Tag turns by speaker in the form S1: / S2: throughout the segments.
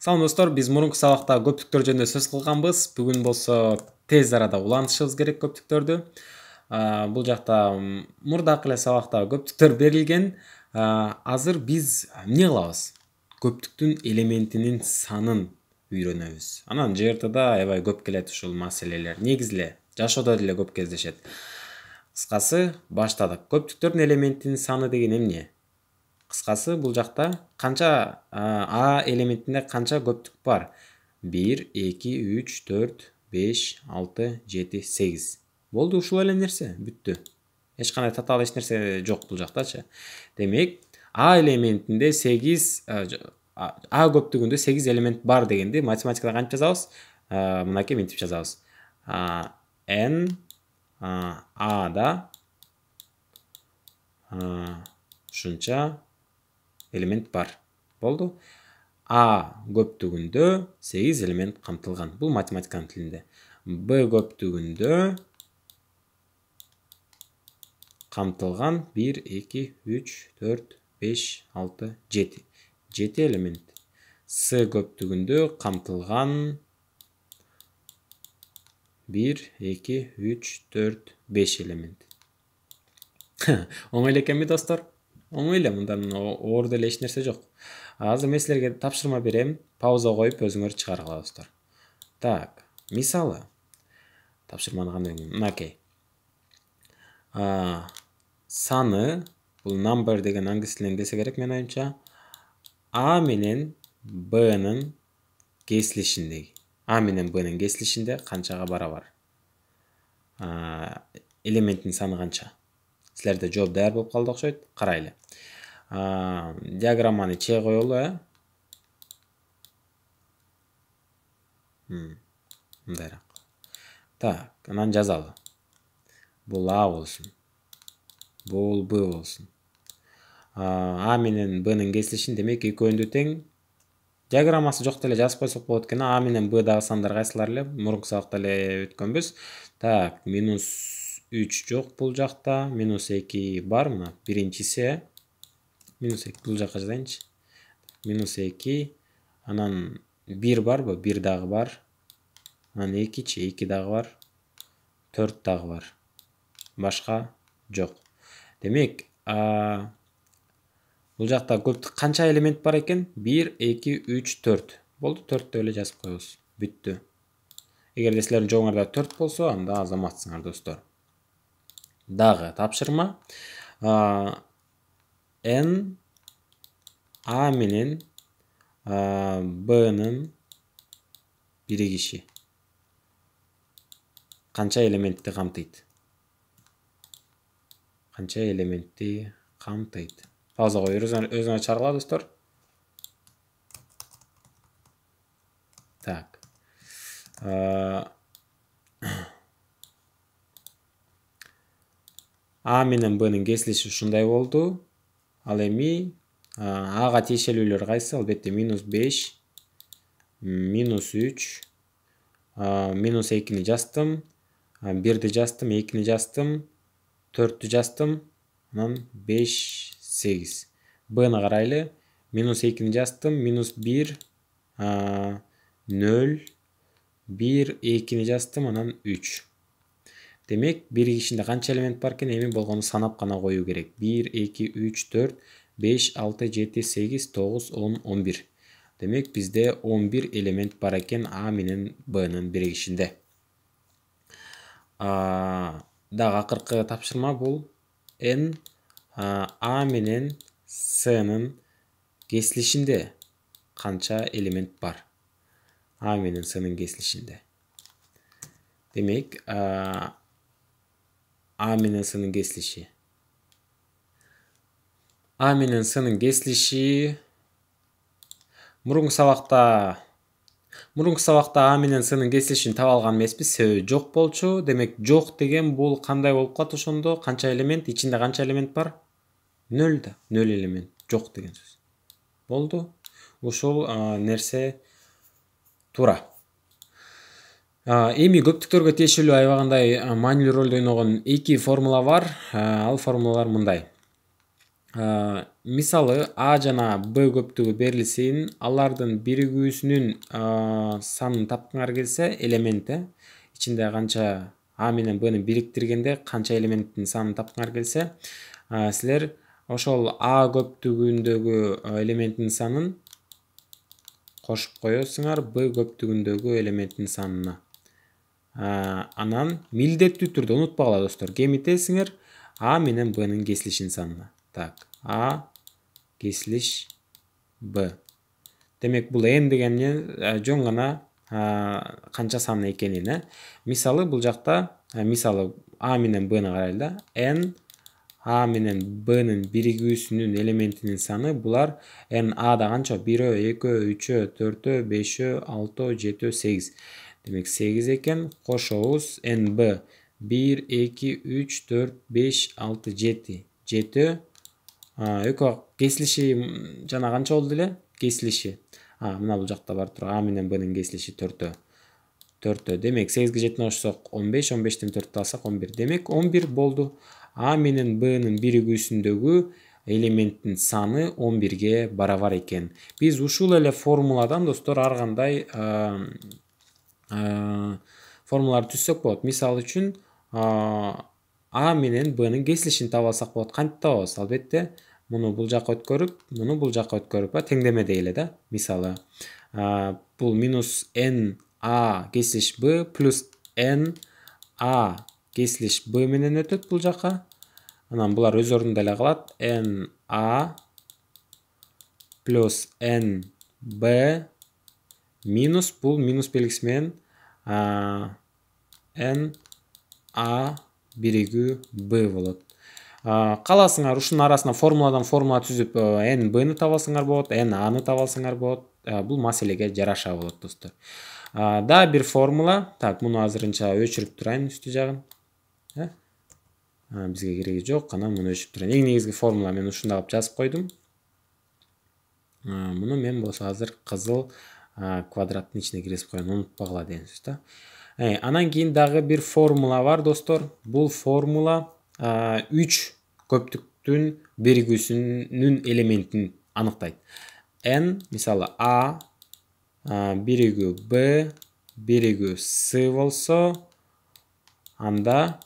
S1: Салам достор, биз мурунку сабакта көптүктөр жөнүндө сөз кылганбыз. Бүгүн болсо тез арада улантышыбыз керек көптүктөрдү. Бул жакта мурдакы эле сабакта көптүктөр берилген. Азыр биз эмне кылабыз? Көптүктүн элементинин санын үйрөнөбүз. Анан ЖРТда аябай көп келет ушул маселелер. Негизи эле жашоодо деле көп кездешет. Кыскасы баштадык. Көптүктөрдүн элементинин саны деген эмне? Кыскасы бул жакта канча А элементинде канча көптүк бар? 1, 2, 3, 4, 5, 6, 7, 8. Болду, ушул эле нерсе, бүттү. Эч кандай татаал эч нерсе жок бул жактачы. Демек, А элементинде 8 А көптүгүндө 8 элемент бар дегенди математикада кантип жазабыз? Мынакей мынтип жазабыз. N A'да ушунча элемент бар. Болду. А көптүгүндө 8 элемент камтылган. Бул математиканын тилинде. Б көптүгүндө камтылган 1, 2, 3, 4, 5, 6, 7. 7 элемент. С көптүгүндө камтылган 1, 2, 3, 4, 5 элемент. Оңой эле экенби достор? Оңой эле, мындан оор деле эч нерсе жок. Азыр мен силерге тапшырма берем. Пауза коюп өзүңөр чыгаргыла достор. Так, мисалы тапшырманы кандай мынакей. Саны, бул number деген англис тилинен келсе керек мен оюмча. А менен Б'нын кесилишиндеги. А менен Б'нын кесилишинде канчага барабар? Элементтин саны канча? Силерде жооп даяр болуп калды окшойт. Карайлы. Диаграмманы че коелу, мындайраак. Так, анан жазалы. Бул А болсун. Бул Б болсун. А менен Б'нын кесилишин демек экөөндө тең. Диаграммасы жок деле жазып койсок болот экен. А менен Б дагы сандар кайсылар эле? Мурунку сабакта эле өткөнбүз. Так, -3 жок бул жакта, -2 бар мына. Биринчиси, -2 бул жакка жазайынчы. -2, анан 1 барбы? 1 дагы бар. Анан 2-чи, 2 дагы бар. 4 дагы бар. Башка жок. Демек, бул жакта көптүк канча элемент бар экен? 1, 2, 3, 4. Болду, 4 эле жазып коебуз. Бүттү. Эгерде силердин жоңарда 4 болсо, анда азаматсыңар достор. Дагы тапшырма. N А менен Б'нын биригиши канча элементти камтыйт? Канча элементти камтыйт? Пауза коюп өзүңөр чыгаргыла достор. Так. А менен Б'нын кесилиши ушундай болду. Ал эми Ага тиешелүүлөр кайсы? Албетте -5, -3, -2-ни жаздым, 1-ди жаздым, 2-ни жаздым, 4-тү жаздым, анан 5, 8. Б'ны карайлы. -2-ни жаздым, -1, 0, 1, 2-ни жаздым, анан 3. Демек, биригишинде канча элемент бар экен? Эми болгону санап гана коюу керек. 1, 2, 3, 4, 5, 6, 7, 8, 9, 10, 11. Демек, бизде 11 элемент бар экен А менен Б'нын биригишинде. Дагы акыркы тапшырма бул N А менен S'нын кесилишинде канча элемент бар? А менен S'нын кесилишинде. Демек, А менен S'нын кесилиши. А менен S'нын кесилиши мурунку сабакта А менен S'нын кесилишин таба алган эмеспиз, себеби жок болчу. Демек, жок деген бул кандай болуп калат ошондо? Канча элемент? Ичинде канча элемент бар? 0 да. 0 элемент. Жок деген сөз. Болду. Ушул нерсе туура. Эми көптүктөргө тиешелүү аябагандай маанилүү ролду ойногон 2 формула бар. Ал формулалар мындай. Мисалы А жана Б көптүгү берилсин, алардын биригүүсүнүн санын тапкыңар келсе, элементи ичинде канча А менен Бны бириктиргенде канча элементтин санын тапкыңар келсе, силер ошол А көптүгүндөгү элементтин санын кошуп коесуңар Б көптүгүндөгү элементтин санына. Анан милдеттүү түрдө унутпагыла достор, кемитесиңер А менен Бнын кесилишин санына. Так, А кесилиш Б. Демек бул n дегенин жөн гана канча сан экенин. Мисалы бул жакта, мисалы А менен Бны карайлы да. n А менен Бнын биригүүсүнүн элементинин саны булар n Ада канча? 1, 2, 3, 4, 5, 6, 7, 8. Демек 8 экен. Кошобуз nb 1, 2, 3, 4, 5, 6, 7. 7. Экөө кесилиши жана канча болду эле? Кесилиши. Мына бул жакта бар туруп А менен Бнын кесилиши 4. 4. Демек 8ге 7-ни кошсок 15, 15тен 4 алсак 11. Демек 11 болду. А менен Бнын биригүүсүндөгү элементтин саны 11ге барабар экен. Биз ушул эле формуладан достор ар кандай формулаларды түзсөк болот. Мисалы үчүн А менен Бнын кесилишин таба алсак болот. Кантип табабыз? Албетте муну бул жака өткөрүп, муну бул жака өткөрүп, теңдеме дейли да. Мисалы, бул минус n А кесилиш Б плюс n А кесилиш Б менен өтөт бул жака. Анан булар өз ордунда эле калат. n А плюс n Б минус бул минус белгиси менен n А биригүү Б болот. Каласыңар ушунун арасына формуладан формула түзүп n Бны табасыңар болот, n Аны табасыңар болот. Бул маселеге жараша болот достор. Да бир формула. Так, муну азырынча өчүрүп турайын үстү жагын. Бизге кереги жок, анан муну өчүрүп турайын. Эң негизги формула мен ушунда кылып жазып койдум. Муну мен болсо азыр кызыл квадраттын ичине киргизип коеюн, унутпагыла деген сөз да. Анан кийин дагы бир формула бар достор. Бул формула 3 көптүктүн биригүүсүнүн элементин аныктайт. n мисалы А биригүү Б биригүү С болсо, анда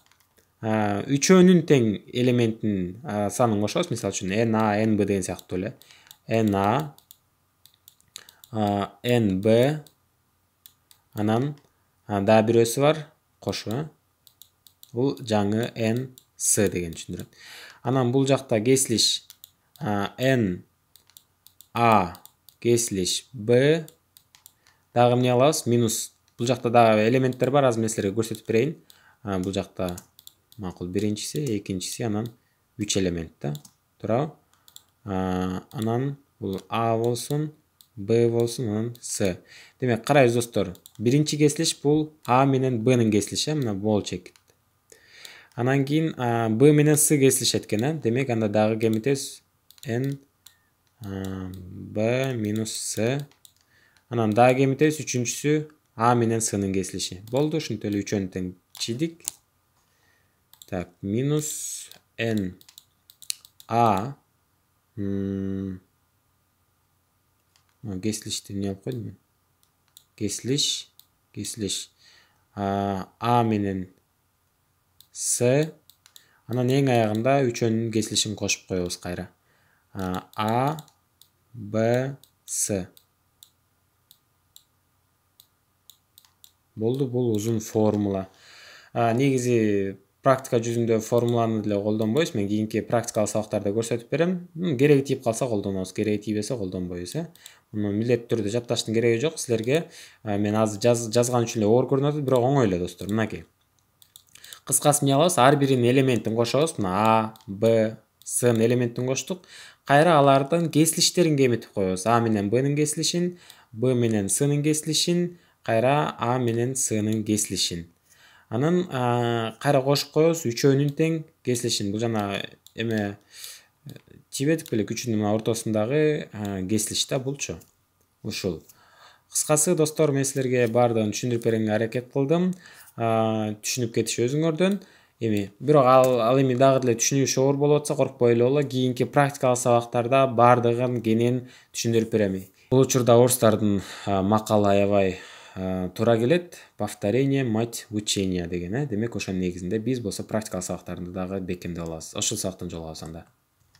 S1: үчөөнүн тең элементин санын кошобуз. Мисалы үчүн n А n Б деген сыяктуу эле. n А n Б анан дагы бирөөсү бар, кошу. Бул жаңы n С деген түшүндүрөт. Анан бул жакта кесилиш n А кесилиш Б дагы эмне алабыз? Минус. Бул жакта дагы элементтер бар, азыр мен силерге көрсөтүп берейин. Бул жакта макул биринчиси, экинчиси, анан 3 элемент да. Туурабы? Анан бул А болсун, Б болсун, анан С. Демек карайбыз достор. Биринчи кесилиш бул А менен Бнын кесилиши, мына болчу экен. Анан кийин Б менен С кесилишет экен. Демек анда дагы кемитебиз n Б минус С. Анан дагы кемитебиз үчүнчүсү А менен Сынын кесилиши. Болду, ушинтип эле үчөөнү тең чийдик. Так, минус n А кесилишти эмне алып койдум мен? Кесилиш А менен С. Анан эң аягында үчөөнүн кесилишин кошуп коебуз кайра. А, Б, С. Болду, бул узун формула. Негизи практика жүзүндө формуланы деле колдонбойбуз. Мен кийинки практикалык сабактарда көрсөтүп берем. Кереги тийип калса колдонобуз, кереги тийбесе колдонбойбуз. Муну милдеттүү түрдө жатташтын кереги жок. Силерге мен азыр жазган үчүн эле оор көрүнүп атат, бирок оңой эле достор. Мынакей. Кыскасы эмне кылабыз? Ар биринин элементин кошобуз. Мына А, Б, С'нын элементин коштук. Кайра алардын кесилиштерин кемитип коебуз. А менен Бнын кесилишин, Б менен С'нын кесилишин, кайра А менен С'нын кесилишин. Анан кайра кошуп коебуз үчөөнүн тең кесилишин. Бул жана эме тибедик беле күчүнүн ортосундагы кесилиш да булчу. Ушул. Кыскасы достор, мен силерге баардыгын түшүндүрүп берүүгө аракет кылдым. Түшүнүп кетиш өзүңөрдөн. Эми бирок ал эми дагы деле түшүнүшү оор болуп атса коркпой эле боло. Кийинки практикалык сабактарда баардыгын кенен түшүндүрүп берем. Бул учурда орустардын макалы аябай туура келет. Повторение мать учения деген. Демек ошонун негизинде биз болсо практикалык сабактарды дагы бекемдеп алабыз. Ошол сабактан жолугабыз анда.